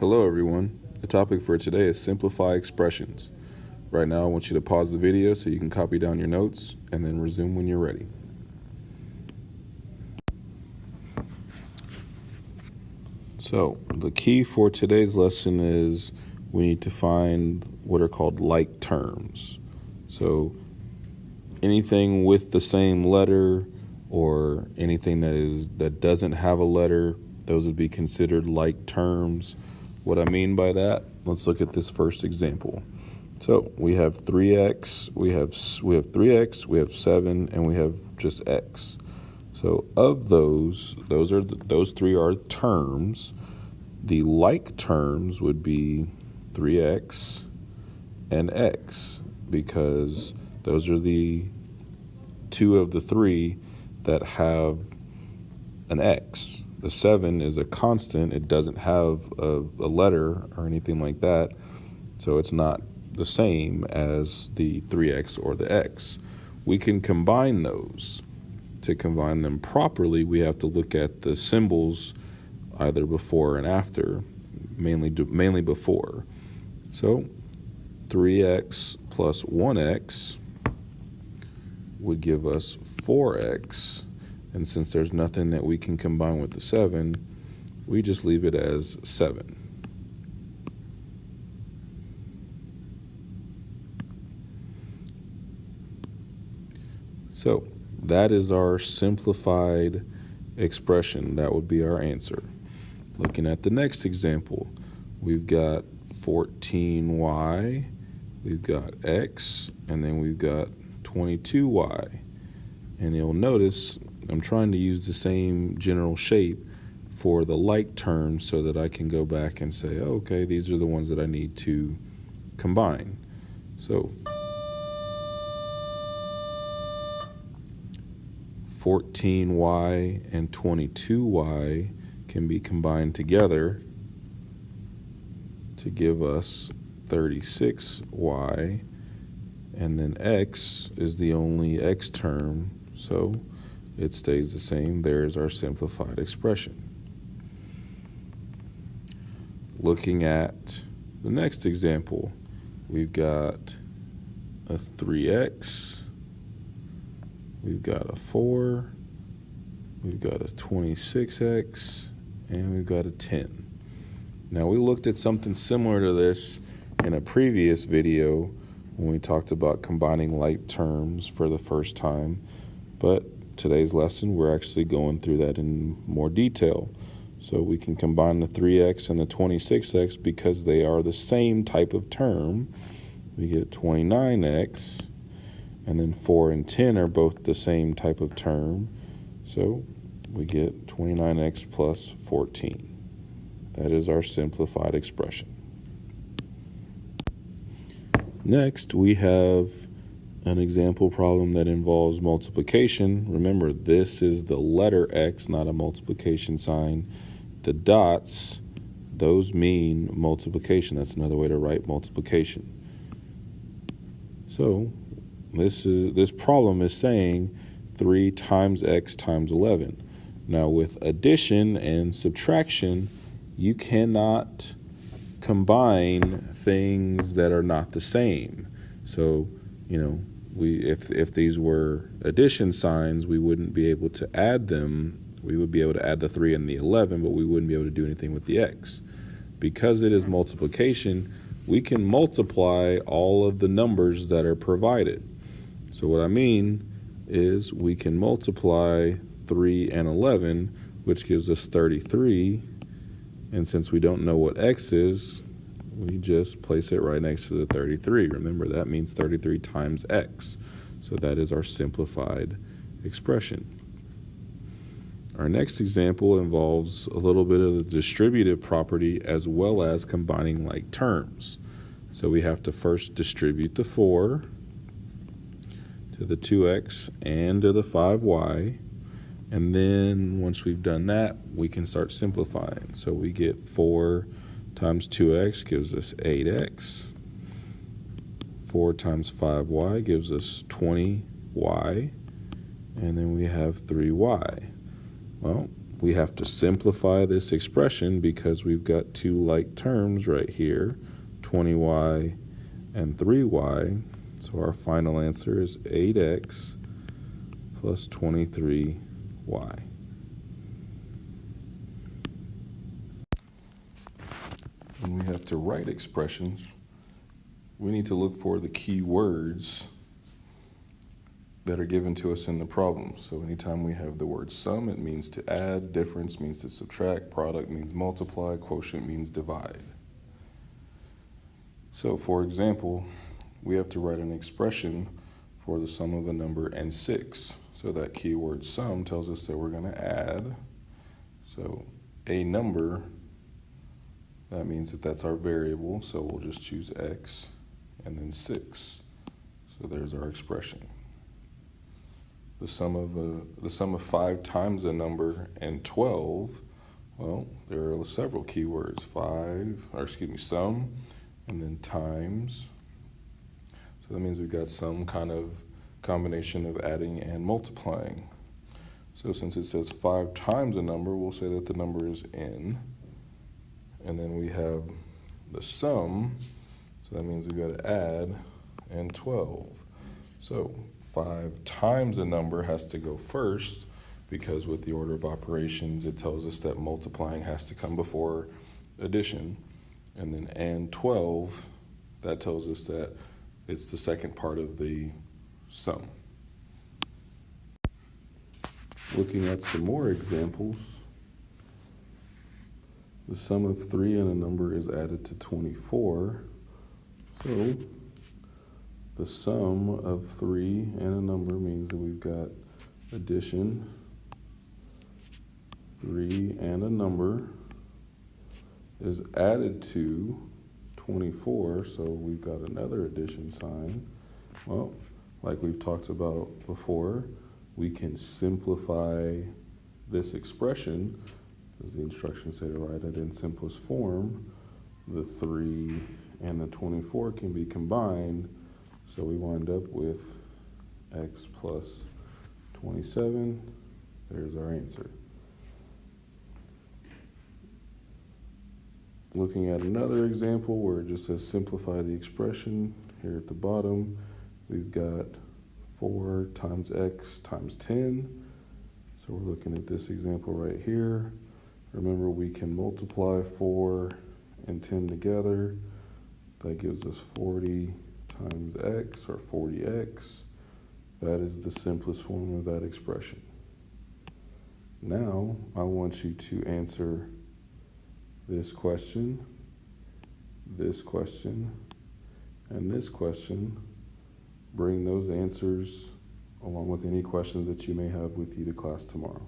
Hello everyone. The topic for today is simplify expressions. Right now I want you to pause the video so you can copy down your notes and then resume when you're ready. So the key for today's lesson is we need to find what are called like terms. So anything with the same letter or anything that doesn't have a letter, those would be considered like terms. What I mean by that, let's look at this first example. So we have 3x, we have 3x, we have 7, and we have just x. So of those three are terms. The like terms would be 3x and x, because those are the two of the three that have an x. The 7 is a constant. It doesn't have a letter or anything like that, so it's not the same as the 3x or the x. We can combine those. To combine them properly, we have to look at the symbols either before and after, mainly before. So 3x plus 1x would give us 4x. And since there's nothing that we can combine with the 7, we just leave it as 7. So that is our simplified expression. That would be our answer. Looking at the next example, we've got 14y, we've got x, and then we've got 22y. And you'll notice I'm trying to use the same general shape for the like terms so that I can go back and say, oh, okay, these are the ones that I need to combine. So 14y and 22y can be combined together to give us 36y, and then x is the only x term, so it stays the same. There's our simplified expression. Looking at the next example, we've got a 3x, we've got a 4, we've got a 26x, and we've got a 10. Now we looked at something similar to this in a previous video when we talked about combining like terms for the first time, but today's lesson we're actually going through that in more detail. So we can combine the 3x and the 26x because they are the same type of term. We get 29x, and then 4 and 10 are both the same type of term, so we get 29x plus 14. That is our simplified expression. Next, we have an example problem that involves multiplication. Remember, this is the letter X, not a multiplication sign. The dots, those mean multiplication. That's another way to write multiplication. So this problem is saying 3 times x times 11. Now with addition and subtraction, you cannot combine things that are not the same. So, if these were addition signs, we wouldn't be able to add them. We would be able to add the 3 and the 11, but we wouldn't be able to do anything with the x. Because it is multiplication, we can multiply all of the numbers that are provided. So what I mean is we can multiply 3 and 11, which gives us 33. And since we don't know what x is, we just place it right next to the 33. Remember, that means 33 times x. So that is our simplified expression. Our next example involves a little bit of the distributive property as well as combining like terms. So we have to first distribute the 4 to the 2x and to the 5y. And then once we've done that, we can start simplifying. So we get 4 times 2x gives us 8x. 4 times 5y gives us 20y. And then we have 3y. Well, we have to simplify this expression because we've got two like terms right here, 20y and 3y. So our final answer is 8x plus 23y. When we have to write expressions, we need to look for the key words that are given to us in the problem. So anytime we have the word sum, it means to add, difference means to subtract, product means multiply, quotient means divide. So for example, we have to write an expression for the sum of a number and 6. So that keyword sum tells us that we're going to add. So a number, that means that that's our variable, so we'll just choose x, and then 6. So there's our expression. The sum of 5 times a number and 12, well, there are several keywords, sum, and then times. So that means we've got some kind of combination of adding and multiplying. So since it says 5 times a number, we'll say that the number is n. And then we have the sum, so that means we've got to add and 12. So 5 times a number has to go first, because with the order of operations, it tells us that multiplying has to come before addition. And then and 12, that tells us that it's the second part of the sum. Looking at some more examples, the sum of 3 and a number is added to 24. So the sum of 3 and a number means that we've got addition, 3 and a number is added to 24, so we've got another addition sign. Well, like we've talked about before, we can simplify this expression, as the instructions say to write it in simplest form. The 3 and the 24 can be combined, so we wind up with x plus 27. There's our answer. Looking at another example where it just says simplify the expression, here at the bottom, we've got 4 times x times 10. So we're looking at this example right here. Remember, we can multiply 4 and 10 together. That gives us 40 times x, or 40x. That is the simplest form of that expression. Now, I want you to answer this question, and this question. Bring those answers along with any questions that you may have with you to class tomorrow.